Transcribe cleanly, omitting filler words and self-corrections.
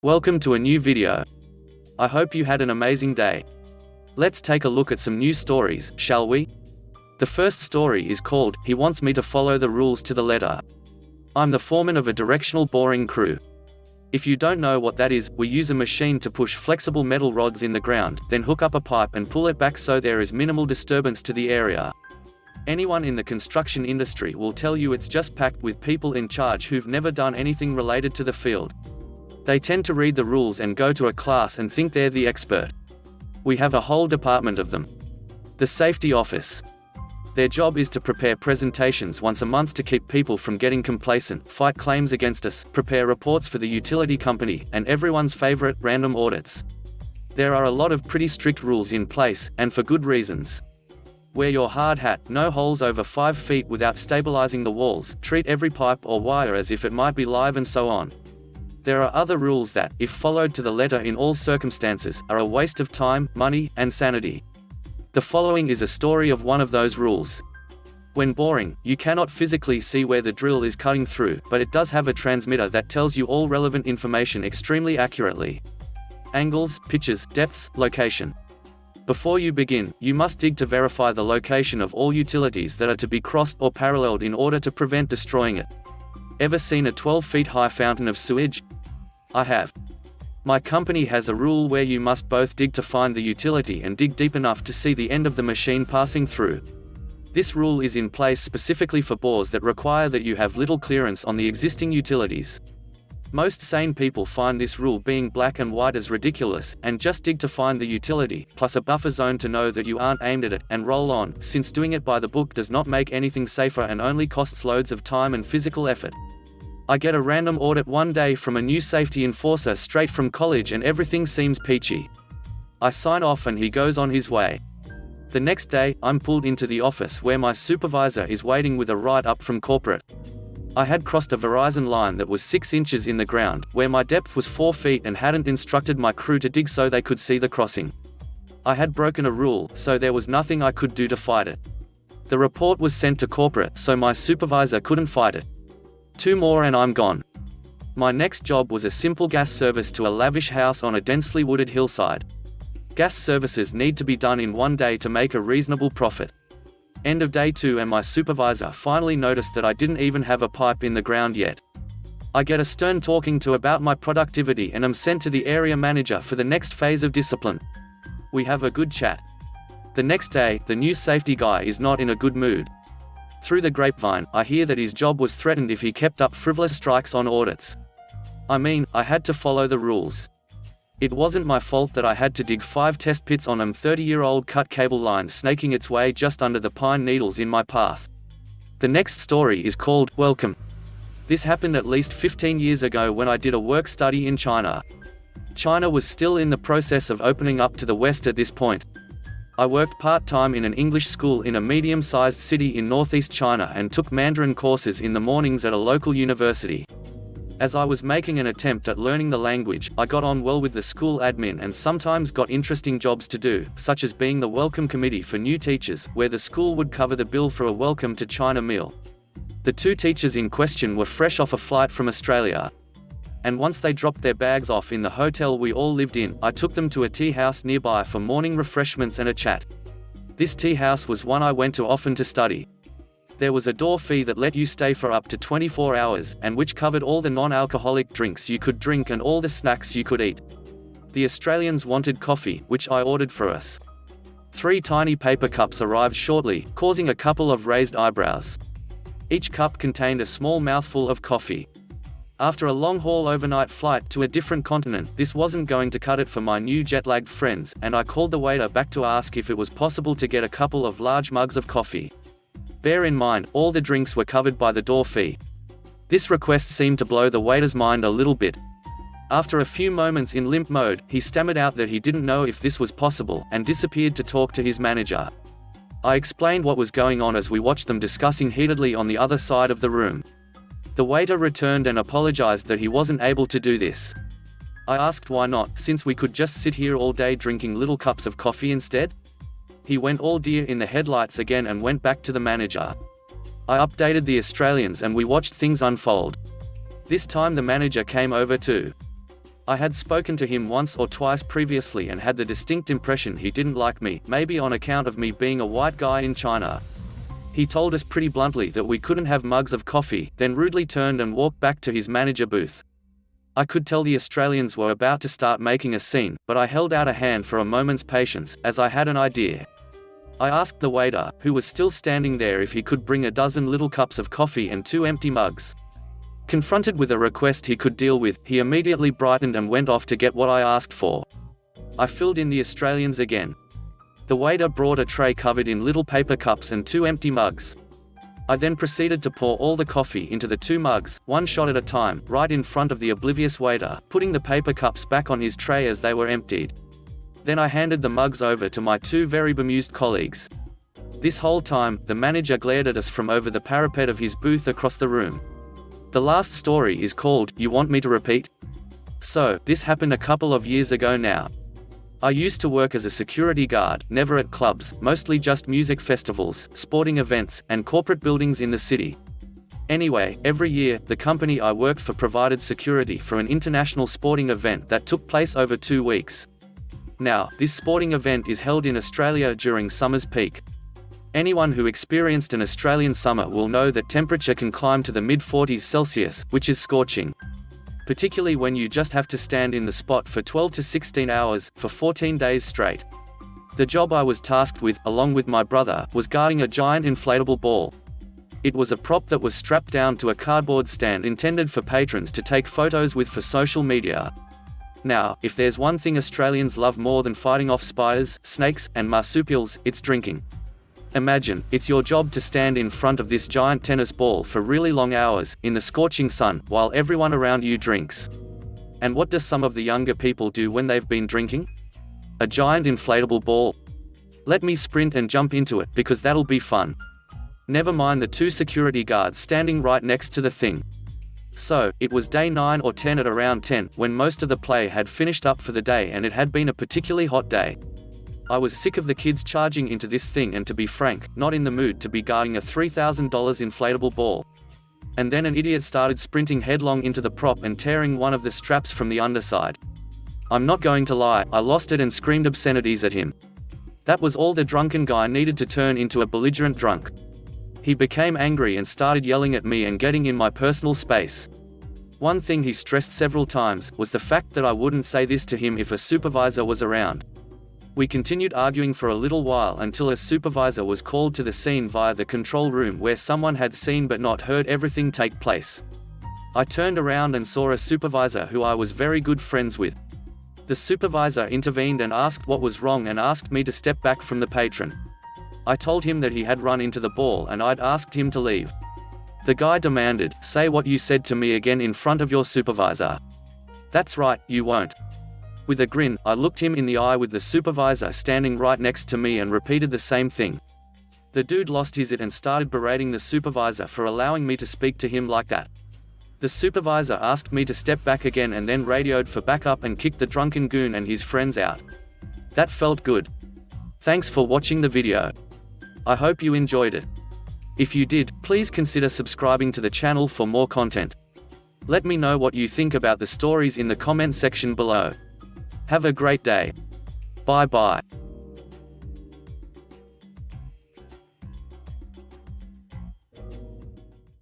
Welcome to a new video. I hope you had an amazing day. Let's take a look at some news stories, shall we? The first story is called, "He Wants Me to Follow the Rules to the Letter." I'm the foreman of a directional boring crew. If you don't know what that is, we use a machine to push flexible metal rods in the ground, then hook up a pipe and pull it back so there is minimal disturbance to the area. Anyone in the construction industry will tell you it's just packed with people in charge who've never done anything related to the field. They tend to read the rules and go to a class and think they're the expert. We have a whole department of them. The safety office. Their job is to prepare presentations once a month to keep people from getting complacent, fight claims against us, prepare reports for the utility company, and everyone's favorite, random audits. There are a lot of pretty strict rules in place, and for good reasons. Wear your hard hat, no holes over 5 feet without stabilizing the walls, treat every pipe or wire as if it might be live, and so on. There are other rules that, if followed to the letter in all circumstances, are a waste of time, money, and sanity. The following is a story of one of those rules. When boring, you cannot physically see where the drill is cutting through, but it does have a transmitter that tells you all relevant information extremely accurately. Angles, pitches, depths, location. Before you begin, you must dig to verify the location of all utilities that are to be crossed or paralleled in order to prevent destroying it. Ever seen a 12 feet high fountain of sewage? I have. My company has a rule where you must both dig to find the utility and dig deep enough to see the end of the machine passing through. This rule is in place specifically for bores that require that you have little clearance on the existing utilities. Most sane people find this rule being black and white as ridiculous, and just dig to find the utility, plus a buffer zone to know that you aren't aimed at it, and roll on, since doing it by the book does not make anything safer and only costs loads of time and physical effort. I get a random audit one day from a new safety enforcer straight from college and everything seems peachy. I sign off and he goes on his way. The next day, I'm pulled into the office where my supervisor is waiting with a write-up from corporate. I had crossed a Verizon line that was 6 inches in the ground, where my depth was 4 feet, and hadn't instructed my crew to dig so they could see the crossing. I had broken a rule, so there was nothing I could do to fight it. The report was sent to corporate, so my supervisor couldn't fight it. 2 more and I'm gone. My next job was a simple gas service to a lavish house on a densely wooded hillside. Gas services need to be done in one day to make a reasonable profit. End of day 2 and my supervisor finally noticed that I didn't even have a pipe in the ground yet. I get a stern talking to about my productivity and am sent to the area manager for the next phase of discipline. We have a good chat. The next day, the new safety guy is not in a good mood. Through the grapevine, I hear that his job was threatened if he kept up frivolous strikes on audits. I mean, I had to follow the rules. It wasn't my fault that I had to dig 5 test pits on a 30-year-old cut cable line snaking its way just under the pine needles in my path. The next story is called, "Welcome." This happened at least 15 years ago when I did a work study in China. China was still in the process of opening up to the West at this point. I worked part-time in an English school in a medium-sized city in northeast China and took Mandarin courses in the mornings at a local university. As I was making an attempt at learning the language, I got on well with the school admin and sometimes got interesting jobs to do, such as being the welcome committee for new teachers, where the school would cover the bill for a welcome to China meal. The 2 teachers in question were fresh off a flight from Australia. And once they dropped their bags off in the hotel we all lived in, I took them to a tea house nearby for morning refreshments and a chat. This tea house was one I went to often to study. There was a door fee that let you stay for up to 24 hours, and which covered all the non-alcoholic drinks you could drink and all the snacks you could eat. The Australians wanted coffee, which I ordered for us. 3 tiny paper cups arrived shortly, causing a couple of raised eyebrows. Each cup contained a small mouthful of coffee. After a long-haul overnight flight to a different continent, this wasn't going to cut it for my new jet-lagged friends, and I called the waiter back to ask if it was possible to get a couple of large mugs of coffee. Bear in mind, all the drinks were covered by the door fee. This request seemed to blow the waiter's mind a little bit. After a few moments in limp mode, he stammered out that he didn't know if this was possible, and disappeared to talk to his manager. I explained what was going on as we watched them discussing heatedly on the other side of the room. The waiter returned and apologized that he wasn't able to do this. I asked why not, since we could just sit here all day drinking little cups of coffee instead? He went all deer in the headlights again and went back to the manager. I updated the Australians and we watched things unfold. This time the manager came over too. I had spoken to him once or twice previously and had the distinct impression he didn't like me, maybe on account of me being a white guy in China. He told us pretty bluntly that we couldn't have mugs of coffee, then rudely turned and walked back to his manager booth. I could tell the Australians were about to start making a scene, but I held out a hand for a moment's patience, as I had an idea. I asked the waiter, who was still standing there, if he could bring a dozen little cups of coffee and 2 empty mugs. Confronted with a request he could deal with, he immediately brightened and went off to get what I asked for. I filled in the Australians again. The waiter brought a tray covered in little paper cups and 2 empty mugs. I then proceeded to pour all the coffee into the 2 mugs, one shot at a time, right in front of the oblivious waiter, putting the paper cups back on his tray as they were emptied. Then I handed the mugs over to my 2 very bemused colleagues. This whole time, the manager glared at us from over the parapet of his booth across the room. The last story is called, You Want Me to Repeat? So, this happened a couple of years ago now. I used to work as a security guard, never at clubs, mostly just music festivals, sporting events, and corporate buildings in the city. Anyway, every year, the company I worked for provided security for an international sporting event that took place over 2 weeks. Now, this sporting event is held in Australia during summer's peak. Anyone who experienced an Australian summer will know that temperature can climb to the mid-40s Celsius, which is scorching. Particularly when you just have to stand in the spot for 12 to 16 hours, for 14 days straight. The job I was tasked with, along with my brother, was guarding a giant inflatable ball. It was a prop that was strapped down to a cardboard stand intended for patrons to take photos with for social media. Now, if there's one thing Australians love more than fighting off spiders, snakes, and marsupials, it's drinking. Imagine, it's your job to stand in front of this giant tennis ball for really long hours, in the scorching sun, while everyone around you drinks. And what do some of the younger people do when they've been drinking? A giant inflatable ball. Let me sprint and jump into it, because that'll be fun. Never mind the 2 security guards standing right next to the thing. So, it was day 9 or 10 at around 10, when most of the play had finished up for the day and it had been a particularly hot day. I was sick of the kids charging into this thing and, to be frank, not in the mood to be guarding a $3,000 inflatable ball. And then an idiot started sprinting headlong into the prop and tearing one of the straps from the underside. I'm not going to lie, I lost it and screamed obscenities at him. That was all the drunken guy needed to turn into a belligerent drunk. He became angry and started yelling at me and getting in my personal space. One thing he stressed several times was the fact that I wouldn't say this to him if a supervisor was around. We continued arguing for a little while until a supervisor was called to the scene via the control room, where someone had seen but not heard everything take place. I turned around and saw a supervisor who I was very good friends with. The supervisor intervened and asked what was wrong and asked me to step back from the patron. I told him that he had run into the ball and I'd asked him to leave. The guy demanded, "Say what you said to me again in front of your supervisor." "That's right, you won't." With a grin, I looked him in the eye with the supervisor standing right next to me and repeated the same thing. The dude lost his it and started berating the supervisor for allowing me to speak to him like that. The supervisor asked me to step back again and then radioed for backup and kicked the drunken goon and his friends out. That felt good. Thanks for watching the video. I hope you enjoyed it. If you did, please consider subscribing to the channel for more content. Let me know what you think about the stories in the comment section below. Have a great day. Bye bye.